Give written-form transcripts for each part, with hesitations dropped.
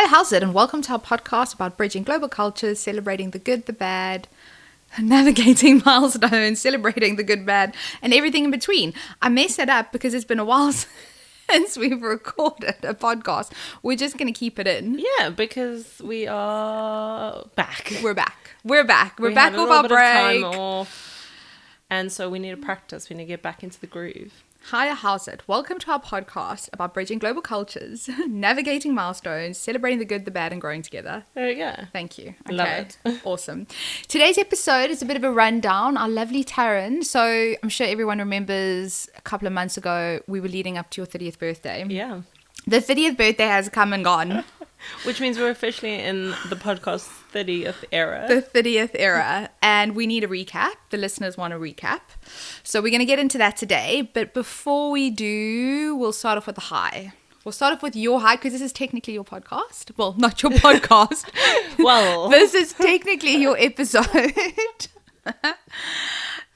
Hi, how's it? And welcome to our podcast about bridging global cultures, celebrating the good, the bad, navigating milestones, celebrating the good, bad, and everything in between. I messed that up because it's been a while since we've recorded a podcast. We're just going to keep it in. Yeah, because we are back. We're back. We're back had off our break. Time off, and so we need to practice. We need to get back into the groove. Hi, how's it? Welcome to our podcast about bridging global cultures, navigating milestones, celebrating the good, the bad, and growing together. There we go. Thank you. Okay. Love it. Awesome. Today's episode is a bit of a rundown. Our lovely Tarryn. So I'm sure everyone remembers a couple of months ago, we were leading up to your 30th birthday. Yeah. The 30th birthday has come and gone. Which means we're officially in the podcast 30th era. The 30th era. And we need a recap. The listeners want a recap. So we're going to get into that today. But before we do, we'll start off with the high. We'll start off with your high because this is technically your podcast. Well, not your podcast. Well. This is technically your episode.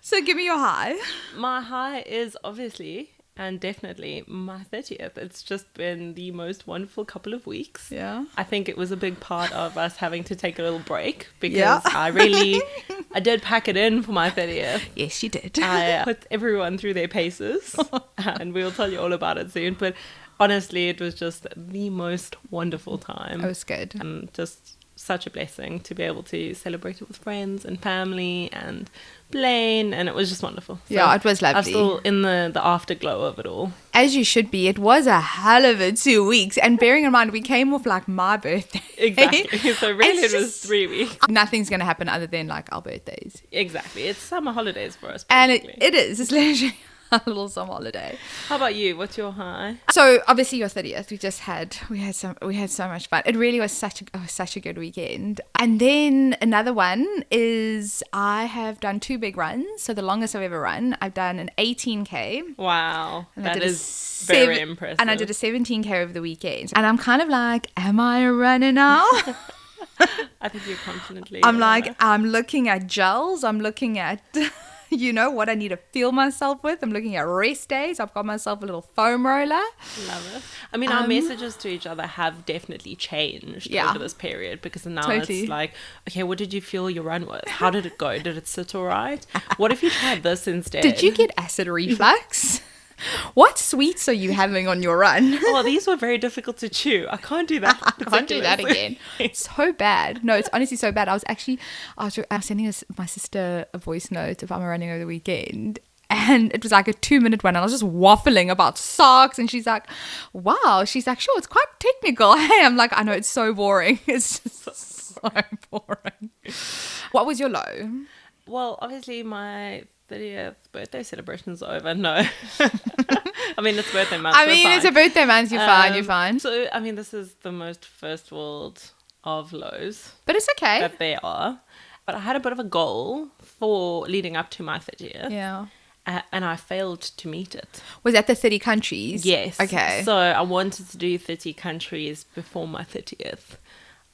So give me your high. My high is obviously and definitely my 30th. It's just been the most wonderful couple of weeks. Yeah. I think it was a big part of us having to take a little break because I did pack it in for my 30th. Yes, you did. I put everyone through their paces and we'll tell you all about it soon. But honestly, it was just the most wonderful time. It was good. And just such a blessing to be able to celebrate it with friends and family and Blaine, and it was just wonderful. So yeah, it was lovely. I'm still in the afterglow of it all. As you should be. It was a hell of a 2 weeks, and bearing in mind we came off like my birthday. Exactly. So really it was 3 weeks. Nothing's going to happen other than like our birthdays. Exactly. It's summer holidays for us, basically. And it is. It's literally a little summer holiday. How about you? What's your high? So obviously your 30th, we had so much fun. It really was such a good weekend. And then another one is I have done 2 big runs. So the longest I've ever run, I've done an 18k. Wow, and that is very impressive. And I did a 17k over the weekend. And I'm kind of like, am I a runner now? I think you're confidently. I'm looking at gels. I'm looking at what I need to feel myself with. I'm looking at rest days. I've got myself a little foam roller. Love it. I mean, our messages to each other have definitely changed over this period because now it's like, okay, what did you fuel your run with? How did it go? Did it sit all right? What if you tried this instead? Did you get acid reflux? What sweets are you having on your run? Oh, these were very difficult to chew. I can't do that. I can't do that again. It's so bad. No, it's honestly so bad. I was sending my sister a voice note if I'm running over the weekend. And it was like a 2-minute one. And I was just waffling about socks. And she's like, wow. She's like, sure, it's quite technical. Hey, I'm like, I know, it's so boring. It's just so boring. What was your low? Well, obviously my 30th birthday celebration's over. No. I mean, it's birthday month. It's a birthday month. You're fine. You're fine. So, I mean, this is the most first world of lows. But it's okay. That they are. But I had a bit of a goal for leading up to my 30th. Yeah. And I failed to meet it. Was that the 30 countries? Yes. Okay. So I wanted to do 30 countries before my 30th.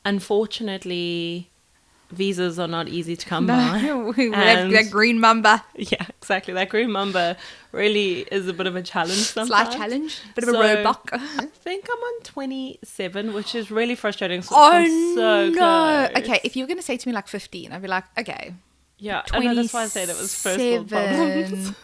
Unfortunately, visas are not easy to come by. That green mamba. Yeah, exactly. That green mamba really is a bit of a challenge sometimes. Slight challenge. Bit of a roadblock. I think I'm on 27, which is really frustrating. So no. Close. Okay, if you were going to say to me like 15, I'd be like, okay. Yeah, I know, that's why I say that was first world problems.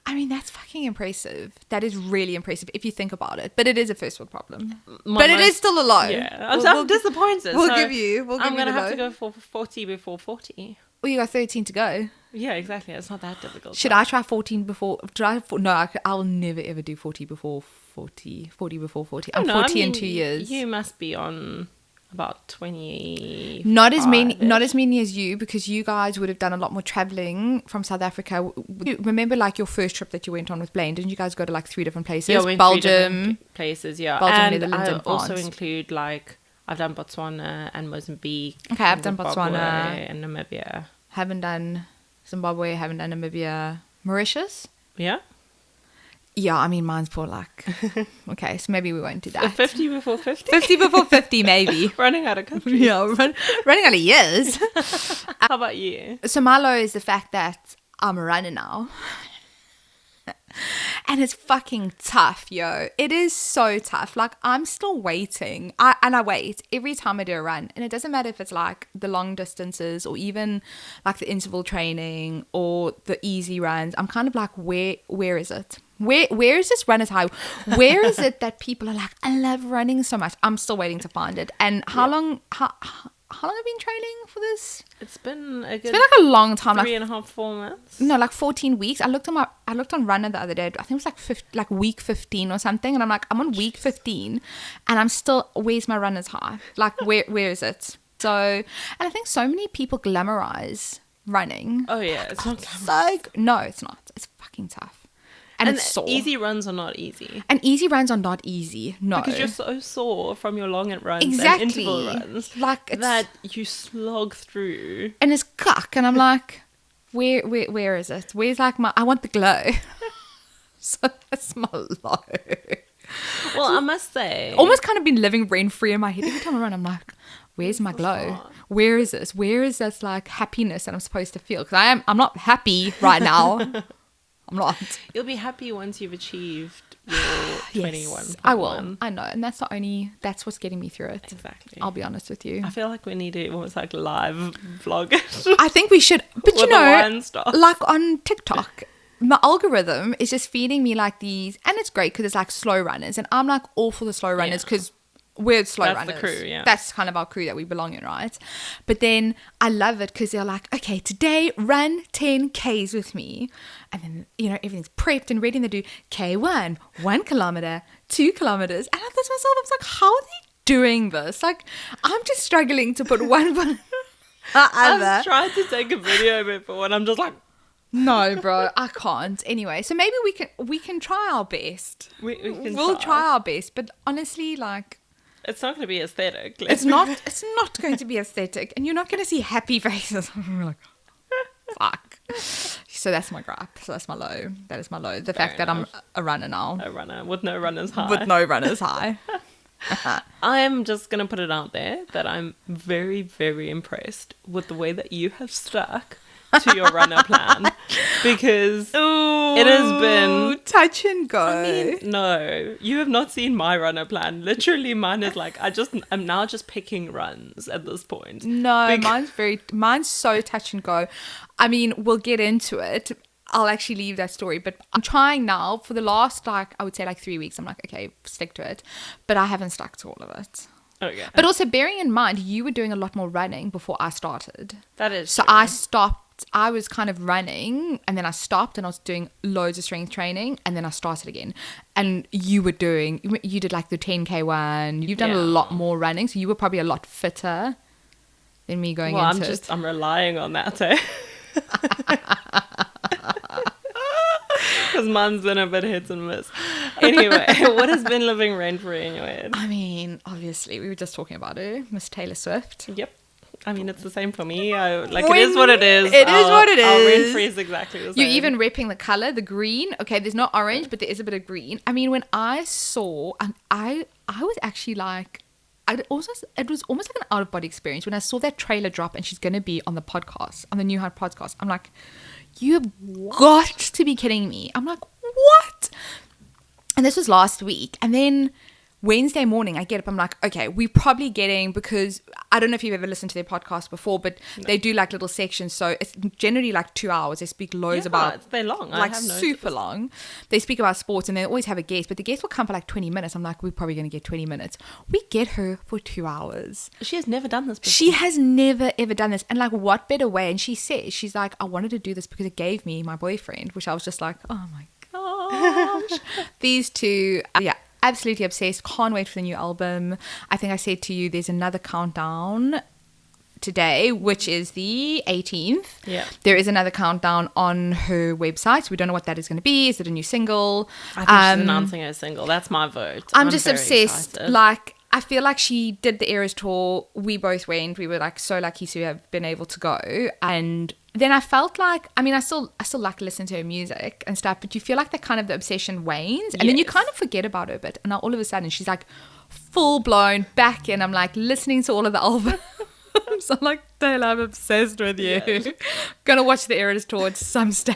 I mean, that's fucking impressive. That is really impressive if you think about it. But it is a first world problem. It is still a low. Yeah, I'm disappointed. I'm going to have to go for 40 before 40. Well, you got 13 to go. Yeah, exactly. It's not that difficult. Should I try 14 before? No, I'll never ever do 40 before 40. 40 before 40. I'm 40 in 2 years. You must be on about 20. Not as many as you, because you guys would have done a lot more traveling from South Africa. Remember, like your first trip that you went on with Blaine? Didn't you guys go to like 3 different places? Yeah, Belgium, places. Yeah, Belgium, and Netherlands, and France. also include like I've done Botswana and Mozambique. Okay, I've done Botswana and Namibia. Haven't done Zimbabwe. Haven't done Namibia. Mauritius. Yeah. Yeah, I mean, mine's for like, okay, so maybe we won't do that. 50 before 50? 50 before 50, maybe. Running out of countries. Yeah, running out of years. How about you? So my low is the fact that I'm a runner now. And it's fucking tough, yo. It is so tough. Like, I'm still waiting. I wait every time I do a run. And it doesn't matter if it's like the long distances or even like the interval training or the easy runs. I'm kind of like, where is it? Where is this runner's high? Where is it that people are like, I love running so much? I'm still waiting to find it. And how long have you been training for this? It's been like a long time, 3.5, 4 months. No, like 14 weeks. I looked on Runner the other day. I think it was like week 15 or something. And I'm like, I'm on week 15 and I'm still, where's my runner's high? Like, where is it? So, and I think so many people glamorize running. Oh yeah, it's not no, it's not. It's fucking tough. And it's sore. Easy runs are not easy. And easy runs are not easy. No. Because you're so sore from your long runs and interval runs. Like that you slog through. And it's cuck. And I'm like, where is it? Where's like I want the glow. So that's my low. Well, I must say. Almost kind of been living rent-free in my head. Every time I run, I'm like, where's my glow? Where is this? Where is this like happiness that I'm supposed to feel? Because I'm not happy right now. I'm not. You'll be happy once you've achieved your 21. I will. I know. And that's what's getting me through it. Exactly. I'll be honest with you. I feel like we need to almost like live vlog it. I think we should. But you know, like on TikTok, my algorithm is just feeding me like these, and it's great because it's like slow runners. And I'm like all for the slow runners because we're slow runners. That's the crew, yeah. That's kind of our crew that we belong in, right? But then I love it because they're like, okay, today run 10 Ks with me. And then, you know, everything's prepped and ready and they do K1, 1 kilometer, 2 kilometers. And I thought to myself, I was like, how are they doing this? Like, I'm just struggling to put one foot I've tried to take a video before and I'm just like, no, bro, I can't. Anyway, so maybe we can try our best. We'll try our best, but honestly, like, it's not going to be aesthetic. It's not going to be aesthetic, and you're not going to see happy faces. I'm like, fuck. So that's my gripe. So that's my low. That is my low. The fact that I'm a runner now. A runner with no runner's high. With no runner's high. I'm just going to put it out there that I'm very, very impressed with the way that you have stuck to your runner plan, because it has been touch and go. I mean, no, you have not seen my runner plan. Literally, mine is like I'm now just picking runs at this point. No, mine's so touch and go. I mean, we'll get into it. I'll actually leave that story, but I'm trying now for the last, like, I would say like 3 weeks. I'm like, okay, stick to it, but I haven't stuck to all of it. Okay. But also bearing in mind, you were doing a lot more running before I started. That is so true. I stopped. I was kind of running and then I stopped and I was doing loads of strength training and then I started again. And you did like the 10K one. You've done a lot more running, so you were probably a lot fitter than me going into it. I'm relying on that, eh? Because mine's been a bit hit and miss. Anyway, what has been living rent-free in your head? I mean, obviously, we were just talking about it. Miss Taylor Swift. Yep. I mean, it's the same for me. It is what it is. It is what it is. Our rent-free is exactly the same. You're even repping the color, the green. Okay, there's no orange, but there is a bit of green. I mean, when I saw, and I was actually like, it was almost like an out-of-body experience when I saw that trailer drop and she's going to be on the podcast, on the New Height podcast. I'm like, you've got to be kidding me. I'm like, what? And this was last week. And then Wednesday morning, I get up. I'm like, okay, we're probably getting, because I don't know if you've ever listened to their podcast before, but they do like little sections. So it's generally like 2 hours. They speak loads about. They're long. Like super long. They speak about sports and they always have a guest, but the guest will come for like 20 minutes. I'm like, we're probably going to get 20 minutes. We get her for 2 hours. She has never done this before. She has never, ever done this. And like, what better way? And she says, she's like, I wanted to do this because it gave me my boyfriend, which I was just like, oh my gosh. These two, yeah. Absolutely obsessed. Can't wait for the new album. I think I said to you there's another countdown today, which is the 18th. Yeah. There is another countdown on her website. So we don't know what that is going to be. Is it a new single? I think she's announcing a single. That's my vote. I'm just obsessed. Excited. Like, I feel like she did the Eras tour. We both went. We were like so lucky to have been able to go. And then I felt like, I mean, I still like to listen to her music and stuff, but you feel like that kind of the obsession wanes, and then you kind of forget about her a bit. And now all of a sudden she's like full blown back in. I'm like listening to all of the albums. I'm like, Taylor, I'm obsessed with you. Yes. Gonna watch the Eras tour at some stage.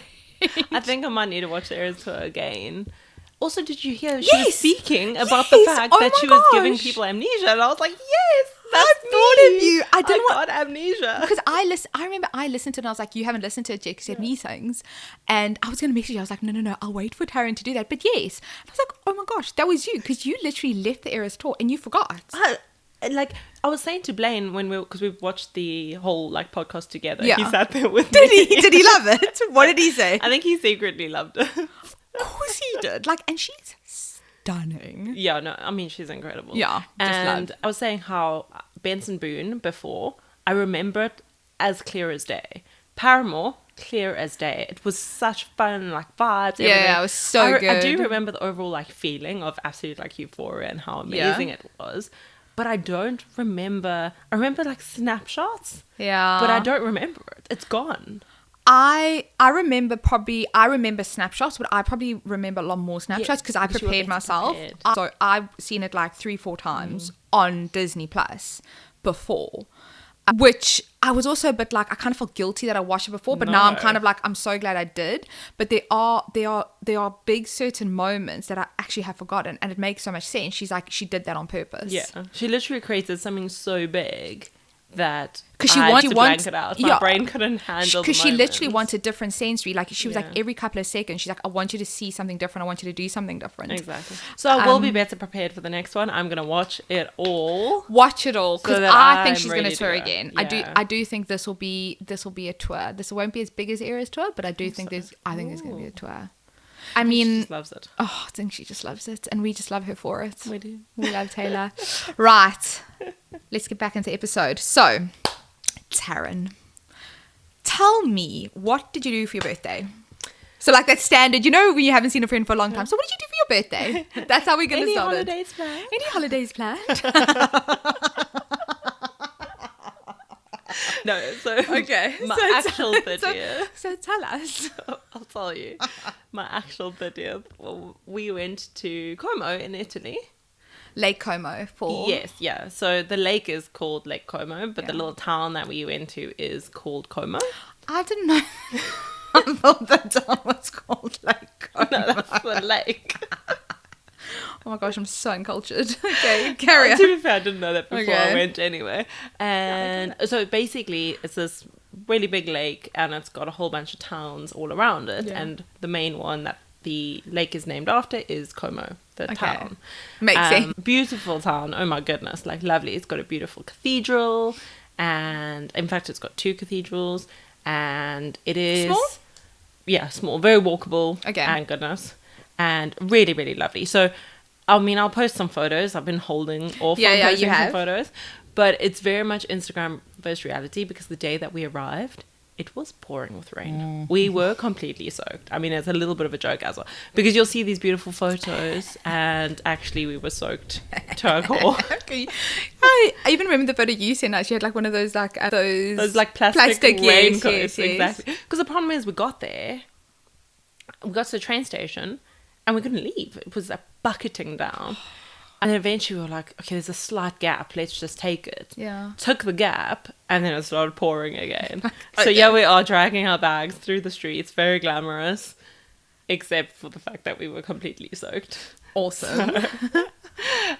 I think I might need to watch the Eras tour again. Also, did you hear she was Yes! speaking about the fact Oh that my she was giving gosh. people amnesia, and I was like, yes, that's I thought me. of you. I didn't got amnesia. Because I remember I listened to it and I was like, you haven't listened to it yet because you had me things. And I was going to message you. I was like, no, I'll wait for Tarryn to do that. But yes. I was like, oh my gosh, that was you. Because you literally left the Eras tour and you forgot. I was saying to Blaine because we watched the whole like podcast together. Yeah. He sat there with Did me. he? Did he love it? What did he say? I think he secretly loved it. Of course he did. Like, and she's stunning. Yeah, no, I mean, she's incredible. Yeah, just and loved. I was saying how Benson Boone before, I remember it as clear as day. Paramore, clear as day. It was such fun, like vibes. Yeah, everything. it was so good. I do remember the overall like feeling of absolute like euphoria and how amazing it was. But I don't remember. I remember like snapshots. Yeah. But I don't remember it. It's gone. I remember snapshots, but I probably remember a lot more snapshots because I because you were prepared better myself. prepared. So I've seen it like 3-4 times on Disney Plus before, which I was also a bit like, I kind of felt guilty that I watched it before, but now I'm No. kind of like, I'm so glad I did. But there are big certain moments that I actually have forgotten, and it makes so much sense. She's like, she did that on purpose. Yeah. She literally created something so big that Because she I had wanted to blank it out. My brain couldn't handle because she literally moments. wanted different sensory. Like she was like Yeah. every couple of seconds, she's like, I want you to see something different. I want you to do something different. Exactly. So I will be better prepared for the next one. I'm gonna watch it all. Watch it all because So that I think I'm she's going to ready to tour go. again. Yeah. I do think this will be a tour. This won't be as big as Eras tour, but I do think there's going to be a tour. I She mean, just loves it. oh, I think she just loves it, and we just love her for it. We do. We love Taylor. Right, let's get back into the episode. So, Tarryn, tell me, what did you do for your birthday? So, like that standard, you know, when you haven't seen a friend for a long time. So, what did you do for your birthday? That's how we're going to Any start holidays planned? it. Any holidays planned? No. So Okay. my so actual 30th. So tell us. I'll tell you. My actual 30th. Well, we went to Como in Italy. Lake Como for Yes, yeah. So the lake is called Lake Como, but the Yeah. little town that we went to is called Como. I didn't know. I thought the town was called Lake Como. No, that's the lake. Oh my gosh, I'm so uncultured. Okay, carry on. To be fair, I didn't know that before I Okay. went anyway. And so basically, it's this really big lake, and it's got a whole bunch of towns all around it. Yeah. And the main one that the lake is named after is Como, the town. Makes sense. Beautiful town. Oh my goodness, like lovely. It's got a beautiful cathedral, and in fact, it's got 2 cathedrals, and it is Small? Yeah, small, very walkable. Okay. And goodness, and really, really lovely. So, I mean, I'll post some photos. I've been holding off Yeah, on yeah, you posting some have. photos, but it's very much Instagram versus reality because the day that we arrived, it was pouring with rain. We were completely soaked. I mean, it's a little bit of a joke as well because you'll see these beautiful photos, and actually, we were soaked to our core. Okay. I even remember the photo you sent us. You had like one of those like Those like plastic yes, raincoats, yes. exactly. Because the problem is, we got to the train station, and we couldn't leave. It was bucketing down, and then eventually we were like, okay, there's a slight gap. Let's just take it. Yeah. Took the gap, and then it started pouring again. So yeah, we are dragging our bags through the streets, very glamorous, except for the fact that we were completely soaked. Awesome.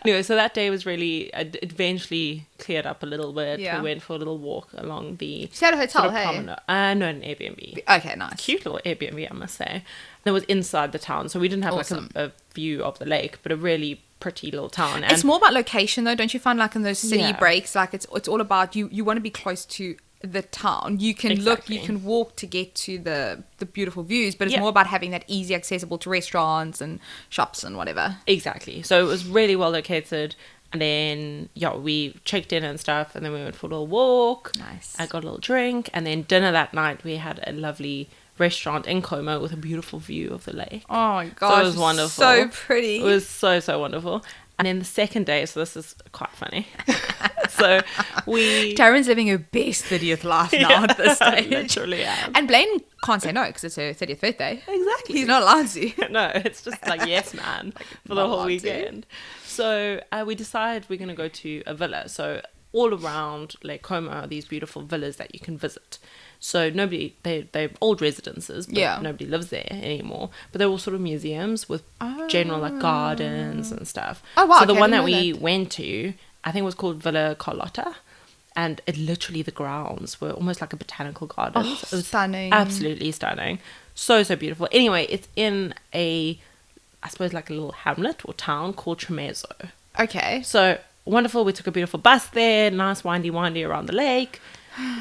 Anyway, so that day was really, it eventually cleared up a little bit. Yeah. We went for a little walk along the She had a hotel, sort of hey? promenade. No, an Airbnb. Okay, nice. Cute little Airbnb, I must say. And it was inside the town, so we didn't have Awesome. like a view of the lake, but a really pretty little town. And It's more about location though, don't you find? Like in those city Yeah. breaks, like it's all about you want to be close to the town. You can look, Exactly. you can walk to get to the beautiful views, but it's Yeah. more about having that easy accessible to restaurants and shops and whatever. Exactly. So it was really well located. And then, yeah, we checked in and stuff, and then we went for a little walk. Nice. I got a little drink, and then dinner that night. We had a lovely restaurant in Como with a beautiful view of the lake. Oh my gosh, was wonderful. so pretty. It was so, so wonderful. And then the second day, so this is quite funny. So we... Tarryn's living her best 30th life now at this I stage. literally am. And Blaine can't say no because it's her 30th birthday. Exactly. He's not allowed to. No, it's just like yes, man, for not the whole allowed to. weekend. So we decided we're going to go to a villa. So all around Lake Como are these beautiful villas that you can visit. So they're old residences, but nobody lives there anymore. But they're all sort of museums with general like gardens and stuff. Oh wow! So the one that we went to, I think it was called Villa Carlotta. And it literally, the grounds were almost like a botanical garden. Oh, it was stunning. Absolutely stunning. So beautiful. Anyway, it's in I suppose like a little hamlet or town called Tremezo. Okay. So wonderful. We took a beautiful bus there, nice windy around the lake.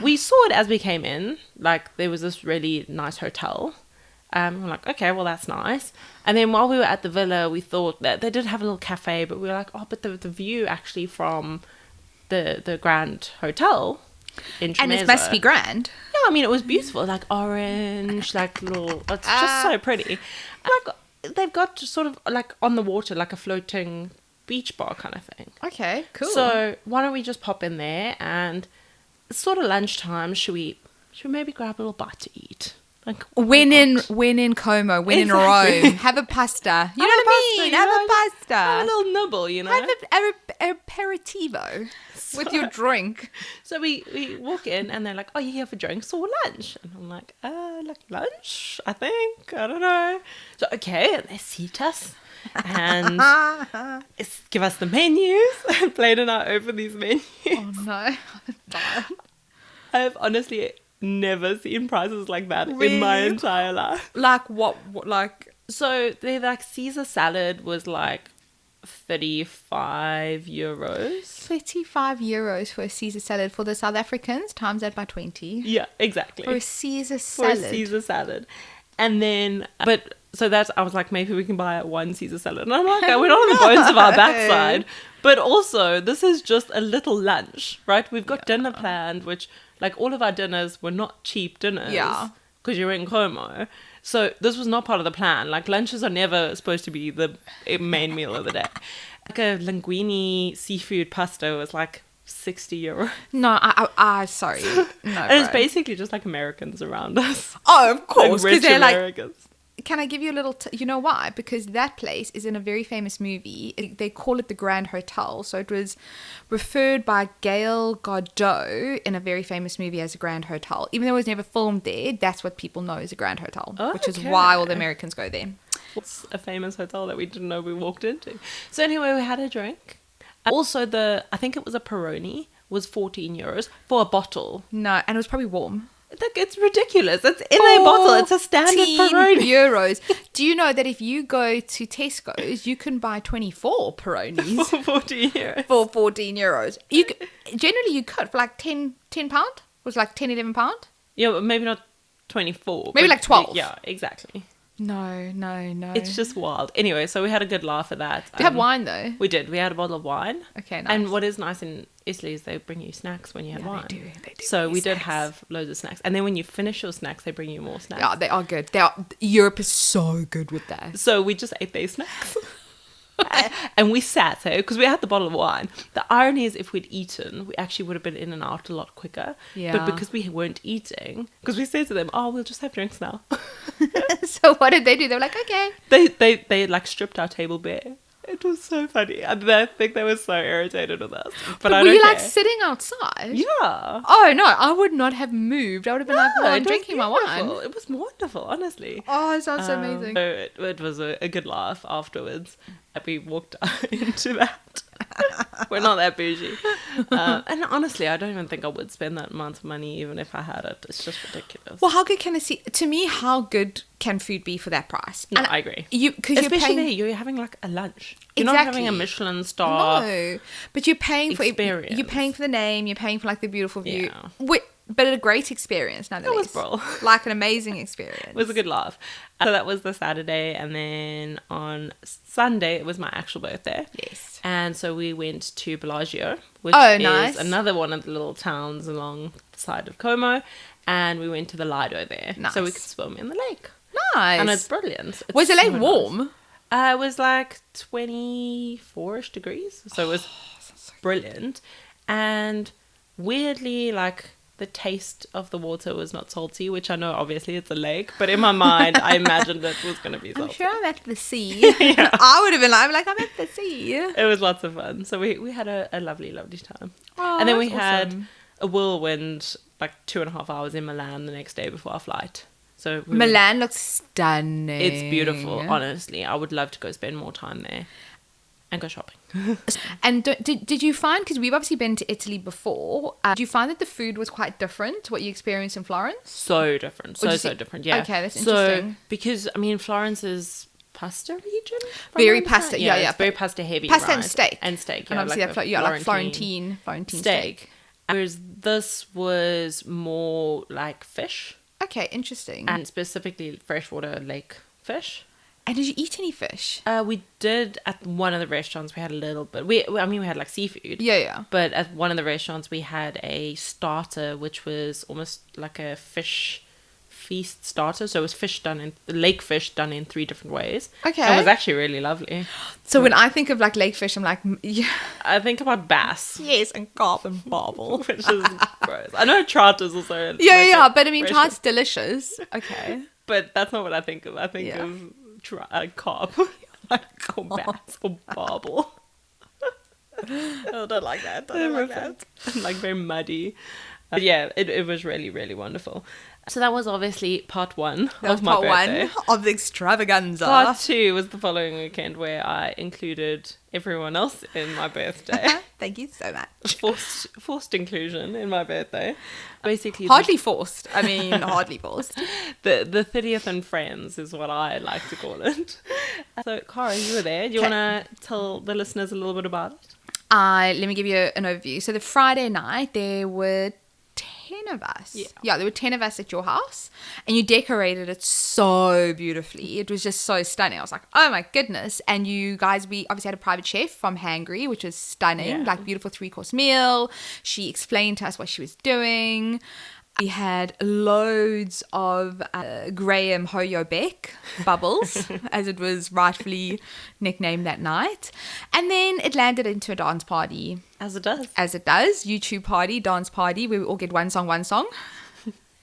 We saw it as we came in. Like there was this really nice hotel. We're like, okay, well that's nice. And then while we were at the villa, we thought that they did have a little cafe, but we were like, oh, but the view actually from the Grand Hotel in Tremezo. And it must be grand. Yeah, I mean, it was beautiful. Like orange, like little... It's just so pretty. Like, they've got sort of like on the water, like a floating beach bar kind of thing. Okay, cool. So why don't we just pop in there, and it's sort of lunchtime. Should we maybe grab a little bite to eat? Like, when in Como, in Rome, have a pasta. You know what I mean? Have a pasta. Have a little nibble, you know? Have an aperitivo with your drink. So we walk in and they're like, oh, you here for drinks or lunch? And I'm like lunch, I think. I don't know. So, okay, and they seat us and give us the menus. And Blaine and I open these menus. Oh, no. I've honestly never seen prices like that in my entire life. Like what like... So they like Caesar salad was like 35 euros. 35 euros for a Caesar salad. For the South Africans, times that by 20. Yeah, exactly. For a Caesar salad. And then, but so that's, I was like, maybe we can buy one Caesar salad. And I'm like, we're not on the bones of our backside. But also, this is just a little lunch, right? We've got dinner planned, which like all of our dinners were not cheap dinners. Yeah. Because you're in Como. So this was not part of the plan. Like lunches are never supposed to be the main meal of the day. Like a linguine seafood pasta was like 60 euro. No, I sorry. No, and it's basically just like Americans around us. Oh, of course. Like rich they're Americans. Like, can I give you a little... you know why? Because that place is in a very famous movie. They call it the Grand Hotel. So it was referred by Gail Godot in a very famous movie as a Grand Hotel. Even though it was never filmed there, that's what people know as a Grand Hotel. Oh, which is why all the Americans go there. It's a famous hotel that we didn't know we walked into. So anyway, we had a drink. Also, I think it was a Peroni, was 14 euros for a bottle. No, and it was probably warm. It's ridiculous. It's in a bottle. It's a standard Peroni. Euros. Do you know that if you go to Tesco's, you can buy 24 Peronis for 14 euros? For 14 euros. Generally, you could for like £10. Was like £10, £11. Yeah, but maybe not 24. Maybe like 12. Yeah, exactly. No. It's just wild. Anyway, so we had a good laugh at that. Did you have wine though? We did. We had a bottle of wine. Okay, nice. And what is nice in Italy is they bring you snacks when you have wine. They do. So we did have loads of snacks. And then when you finish your snacks, they bring you more snacks. Yeah, they are good. Europe is so good with that. So we just ate their snacks. And we sat there because we had the bottle of wine. The irony is if we'd eaten, we actually would have been in and out a lot quicker. Yeah. But because we weren't eating, because we said to them, oh, we'll just have drinks now. So what did they do? They were like, okay. They like stripped our table bare. It was so funny. I think they were so irritated with us. But I were don't you care. like sitting outside? Yeah. Oh no, I would not have moved. I would have been like, well, I'm drinking my wine. It was wonderful, honestly. Oh, it sounds so amazing. So it was a good laugh afterwards. And we walked into that. We're not that bougie. And honestly, I don't even think I would spend that amount of money even if I had it. It's just ridiculous. Well, how good can it see? To me, how good can food be for that price? No, and I agree. Especially you're having like a lunch. You're not having a Michelin star. No, but you're paying experience. You're paying for the name. You're paying for like the beautiful view. Yeah. But a great experience nonetheless. It was bro. Like an amazing experience. It was a good laugh. So that was the Saturday, and then on Sunday it was my actual birthday. Yes. And so we went to Bellagio, which is another one of the little towns along the side of Como, and we went to the Lido there. Nice. So we could swim in the lake. Nice. And it's brilliant. Was the lake warm? Nice. It was like 24-ish degrees. So it was brilliant. And weirdly, like, the taste of the water was not salty, which I know obviously it's a lake, but in my mind I imagined it was going to be salty. I'm sure I'm at the sea. I would have been like, I'm at the sea. It was lots of fun. So we had a lovely, lovely time. Oh, and then we that's had awesome. a whirlwind, like 2.5 hours in Milan the next day before our flight. So Milan looks stunning. It's beautiful, honestly. I would love to go spend more time there and go shopping. And did you find, because we've obviously been to Italy before, did you find that the food was quite different to what you experienced in Florence? So different. So different, yeah. Okay, that's interesting. So, because, I mean, Florence is pasta region? Very pasta, yeah. It's very pasta heavy, Pasta right? and steak. And steak, And obviously like Florentine steak. Whereas this was more like fish. Okay, interesting. And specifically freshwater lake fish. And did you eat any fish? We did at one of the restaurants. We had a little bit. We had like seafood. Yeah. But at one of the restaurants, we had a starter, which was almost like a fish feast starter. So it was lake fish done in 3 different ways. Okay. It was actually really lovely. So when I think of like lake fish, I'm like, yeah. I think about bass. Yes, and carp and barbel. Which is gross. I know trout is also. Yeah, but I mean, trout's delicious. Okay. But that's not what I think of. I think of carp. Or bass or barbel. I don't like that. Like very muddy. But yeah, it was really, really wonderful. So that was obviously part 1 of my birthday. Part 1 of the extravaganza. Part 2 was the following weekend, where I included everyone else in my birthday. Thank you so much. Forced inclusion in my birthday. Basically, hardly forced. I mean, hardly forced. The 30th and friends is what I like to call it. So, Cara, you were there. Do you want to tell the listeners a little bit about it? Let me give you an overview. So the Friday night, there were 10 of us. Yeah, there were 10 of us at your house, and you decorated it so beautifully. It was just so stunning. I was like, oh my goodness. And you guys, we obviously had a private chef from Hungary, which was stunning, like beautiful 3-course meal. She explained to us what she was doing. We had loads of Graham Hoyo Beck bubbles, as it was rightfully nicknamed that night. And then it landed into a dance party. As it does. YouTube party, dance party, where we all get one song.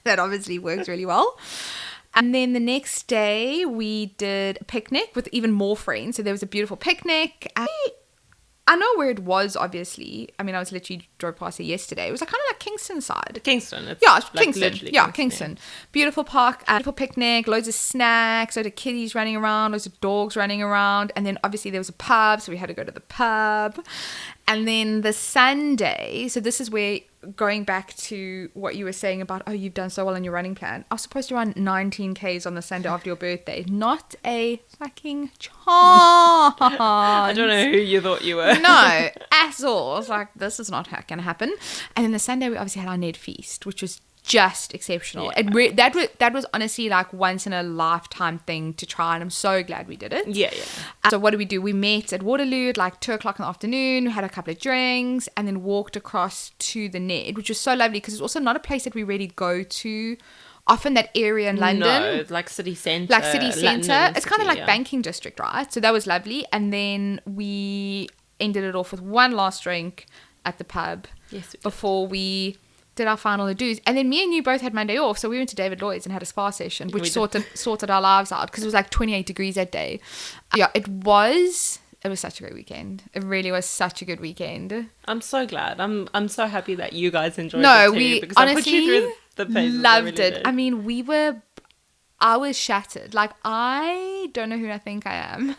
That obviously works really well. And then the next day, we did a picnic with even more friends. So there was a beautiful picnic. I know where it was, obviously. I mean, I was literally drove past it yesterday. It was like kind of like Kingston side. Kingston. It's like Kingston. Kingston. Yeah. Beautiful park, beautiful picnic, loads of snacks, loads of kiddies running around, loads of dogs running around. And then obviously there was a pub, so we had to go to the pub. And then the Sunday, so this is where, going back to what you were saying about, oh, you've done so well on your running plan. I was supposed to run 19 Ks on the Sunday after your birthday. Not a fucking chance. I don't know who you thought you were. No, at all. I was like, this is not going to happen. And then the Sunday, we obviously had our Ned Feast, which was just exceptional. Yeah. That was honestly like once in a lifetime thing to try, and I'm so glad we did it. Yeah. So what did we do? We met at Waterloo at like 2:00 in the afternoon. We had a couple of drinks and then walked across to the Ned, which was so lovely because it's also not a place that we really go to often, that area in London. No, it's like city centre. It's kind of like banking district, right? So that was lovely. And then we ended it off with one last drink at the pub before we did our final adieux. And then me and you both had Monday off, so we went to David Lloyd's and had a spa session, which sorted our lives out because it was like 28 degrees that day. Yeah, it was such a great weekend. It really was such a good weekend. I'm so glad. I'm so happy that you guys enjoyed it too. We because honestly I put you through the paces. Loved it. I mean, I was shattered. Like, I don't know who I think I am.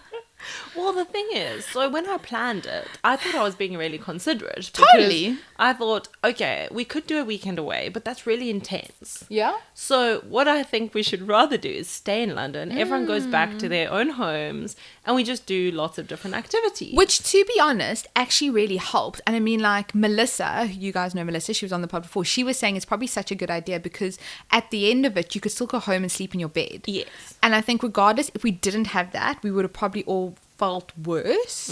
Well, the thing is, so when I planned it, I thought I was being really considerate. Totally. I thought, okay, we could do a weekend away, but that's really intense. Yeah. So what I think we should rather do is stay in London. Everyone goes back to their own homes and we just do lots of different activities. Which, to be honest, actually really helped. And I mean, like Melissa, you guys know Melissa, she was on the pod before. She was saying it's probably such a good idea because at the end of it, you could still go home and sleep in your bed. Yes. And I think regardless, if we didn't have that, we would have probably all felt worse.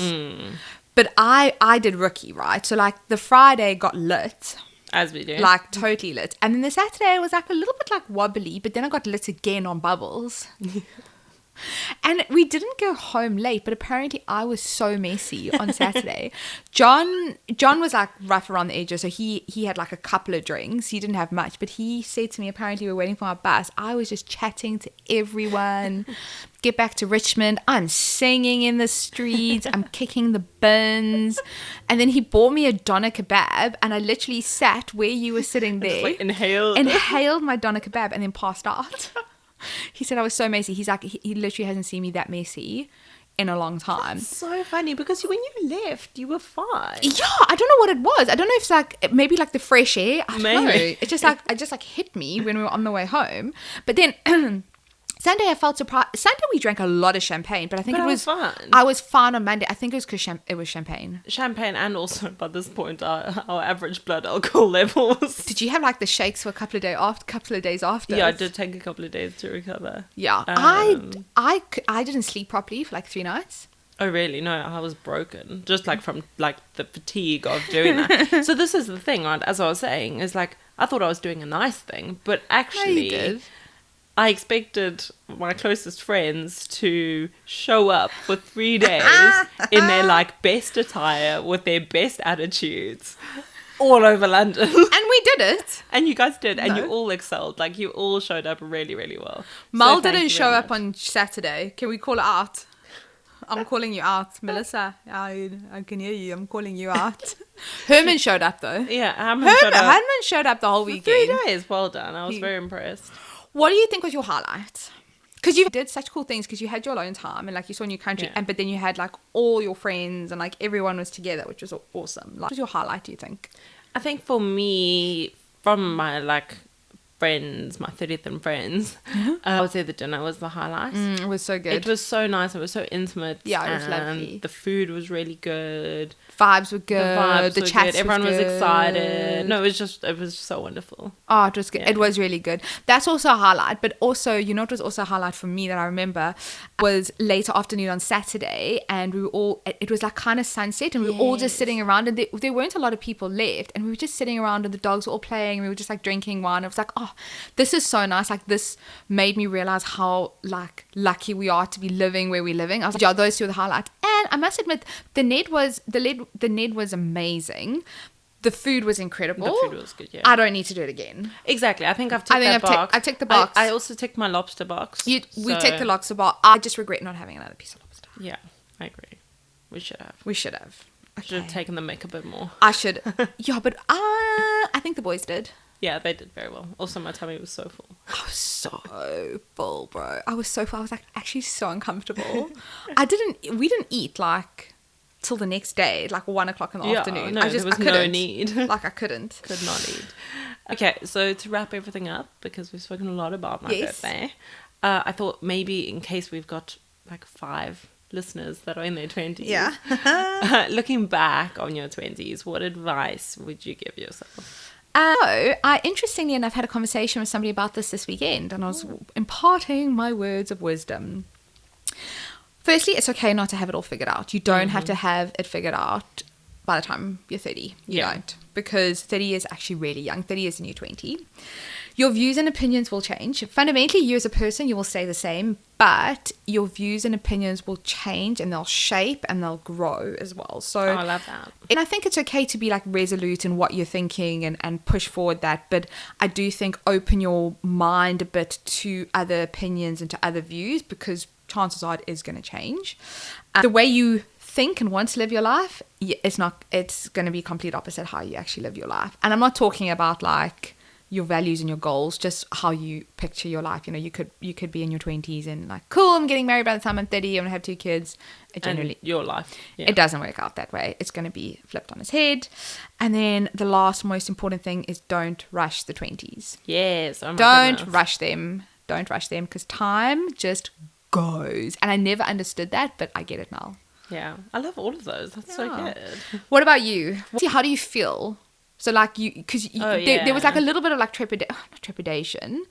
But I did rookie, right? So like the Friday got lit, as we do, like totally lit, and then the Saturday was like a little bit like wobbly, but then I got lit again on bubbles. And we didn't go home late, but apparently I was so messy on Saturday. John was like rough around the edges, so he had like a couple of drinks. He didn't have much, but he said to me, apparently we were waiting for our bus. I was just chatting to everyone. Get back to Richmond. I'm singing in the streets. I'm kicking the bins. And then he bought me a doner kebab, and I literally sat where you were sitting there. Just like inhaled my doner kebab and then passed out. He said I was so messy. He's like, he literally hasn't seen me that messy in a long time. That's so funny, because when you left, you were fine. Yeah, I don't know what it was. I don't know if it's like, maybe like the fresh air. I don't know. It's just like, it just like hit me when we were on the way home. But then Sunday I felt surprised. Sunday we drank a lot of champagne, but I think it was fun. I was fine on Monday. I think it was because it was champagne. Champagne, and also by this point our average blood alcohol levels. Did you have like the shakes for a couple of days after? Yeah, I did take a couple of days to recover. Yeah, I didn't sleep properly for like 3 nights. Oh really? No, I was broken, just like from like the fatigue of doing that. So this is the thing, right? As I was saying, is like I thought I was doing a nice thing, but actually. No, you did. I expected my closest friends to show up for 3 days in their like best attire with their best attitudes all over London. And we did it. And you guys did. And No. you all excelled. Like you all showed up really, really well. Mal So thank didn't you show very up much. on Saturday. Can we call it out? I'm calling you out, Melissa. I can hear you. I'm calling you out. Herman showed up though. Yeah, Herman showed up the whole for weekend. 3 days. Well done. I was very impressed. What do you think was your highlight? Because you did such cool things, because you had your alone time and like you saw a new country, Yeah. but then you had like all your friends and like everyone was together, which was awesome. Like, what was your highlight, do you think? I think for me, from my like friends, my 30th and friends, I would say the dinner was the highlight. It was so good. It was so nice. It was so intimate. Yeah, it was and lovely. The food was really good. Vibes were good. The vibes The were chats good. Everyone was good. excited. No, it was so wonderful. Oh, it was good. Yeah. It was really good. That's also a highlight. But also, you know, it was also a highlight for me that I remember was later afternoon on Saturday, and we were all, it was like kind of sunset, and we were all just sitting around, and there weren't a lot of people left, and we were just sitting around, and the dogs were all playing, and we were just like drinking wine. It was like, oh, this is so nice. Like, this made me realize how like lucky we are to be living where we're living. I was like, yeah, those two are the highlights. And I must admit, the Ned was amazing. The food was incredible. The food was good, yeah. I don't need to do it again. Exactly. I think I've ticked that box. I ticked the box. I also ticked my lobster box. We so- ticked the lobster box. I just regret not having another piece of lobster. Yeah, I agree. We should have. We should have. Should have taken the mick a bit more. I should. Yeah, but I think the boys did. Yeah, they did very well. Also, my tummy was so full. I was so full, bro. I was so full. I was like actually so uncomfortable. We didn't eat like till the next day, like 1 o'clock in the afternoon. No, there was no need. Like I couldn't. Could not eat. Okay, so to wrap everything up, because we've spoken a lot about my birthday, I thought maybe in case we've got like 5 listeners that are in their 20s. Yeah. Looking back on your 20s, what advice would you give yourself? I interestingly enough had a conversation with somebody about this weekend, and I was imparting my words of wisdom. Firstly, it's okay not to have it all figured out. You don't have to have it figured out by the time you're 30. You don't. Because 30 is actually really young. 30 is the new 20. Your views and opinions will change. Fundamentally, you as a person, you will stay the same, but your views and opinions will change, and they'll shape and they'll grow as well. So I love that. And I think it's okay to be like resolute in what you're thinking and push forward that. But I do think open your mind a bit to other opinions and to other views, because chances are it is going to change. The way you think and want to live your life, it's going to be complete opposite how you actually live your life. And I'm not talking about like your values and your goals, just how you picture your life. You know, you could be in your 20s and like, cool, I'm getting married by the time I'm 30, I'm gonna have 2 kids. And your life. Yeah. It doesn't work out that way. It's going to be flipped on its head. And then the last most important thing is don't rush the 20s. Yes. Oh my Don't goodness. rush them. Don't rush them, because time just goes. And I never understood that, but I get it now. Yeah. I love all of those. That's so good. What about you? How do you feel? So like because there was like a little bit of like not trepidation,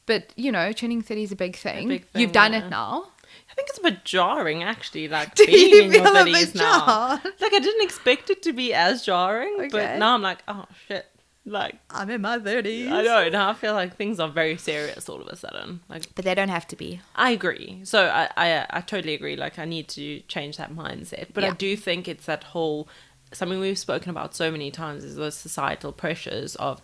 but you know, turning 30 is a big thing. You've done it now. I think it's a bit jarring, actually, like Do being you in your feel a 30s bit now. jarred? Like, I didn't expect it to be as jarring, but Okay. now I'm like, oh, shit. Like, I'm in my 30s. I know. Now I feel like things are very serious all of a sudden. Like, But they don't have to be. I agree. So I totally agree. Like, I need to change that mindset. But I Yeah. do think it's that whole, something we've spoken about so many times is those societal pressures of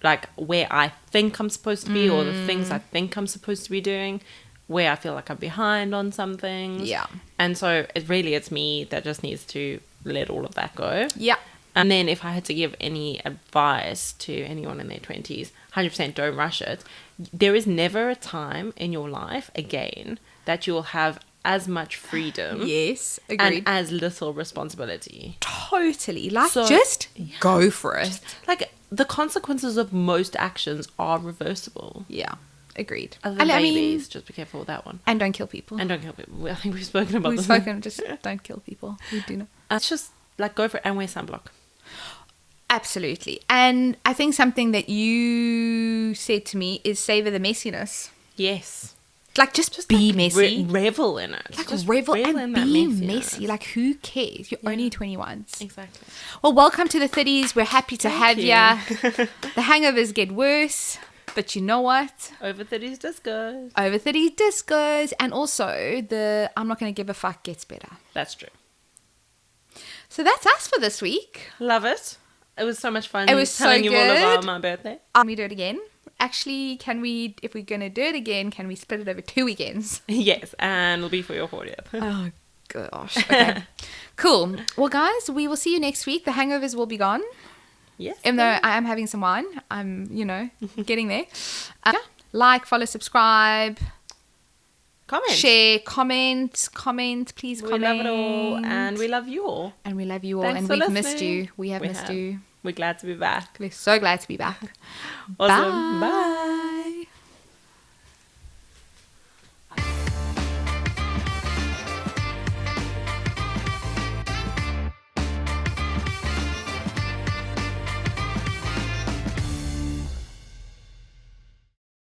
like where I think I'm supposed to be or the things I think I'm supposed to be doing, where I feel like I'm behind on some things. Yeah. And so it's me that just needs to let all of that go. Yeah. And then if I had to give any advice to anyone in their 20s, 100% don't rush it. There is never a time in your life, again, that you'll have as much freedom Yes. and Agreed. as little responsibility. Totally. Like, So- just go for it. Like, the consequences of most actions are reversible. Yeah. Agreed. Other than And I mean- babies, just be careful with that one. And don't kill people. And don't kill people. I think we've spoken about We've this. spoken, just don't kill people. We do know. It's just, like, go for it and wear sunblock. Absolutely. And I think something that you said to me is savor the messiness. Yes. Like, just be messy. Revel in it. Like, Just revel and in that be messiness. messy. Like, who cares? You're only 21. Exactly. Well, welcome to the 30s. We're happy to have you. ya. The hangovers get worse, but you know what? Over 30s disco. Over 30 discos, and also the I'm not going to give a fuck gets better. That's true. So that's us for this week. Love it. It was so much fun It was so telling you all good. about my birthday. Can we do it again? Actually, can we, if we're going to do it again, can we split it over 2 weekends? Yes, and it'll be for your 40th. Oh, gosh. Okay. Cool. Well, guys, we will see you next week. The hangovers will be gone. Yes. Even though I am having some wine. I'm, getting there. Yeah. Like, follow, subscribe, Comment. share, comment, please We comment. love it all, and we love you all. And we love you all. Thanks And for we've missed listening. you. We have missed you. We're glad to be back. We're so glad to be back. Awesome. Bye. Bye.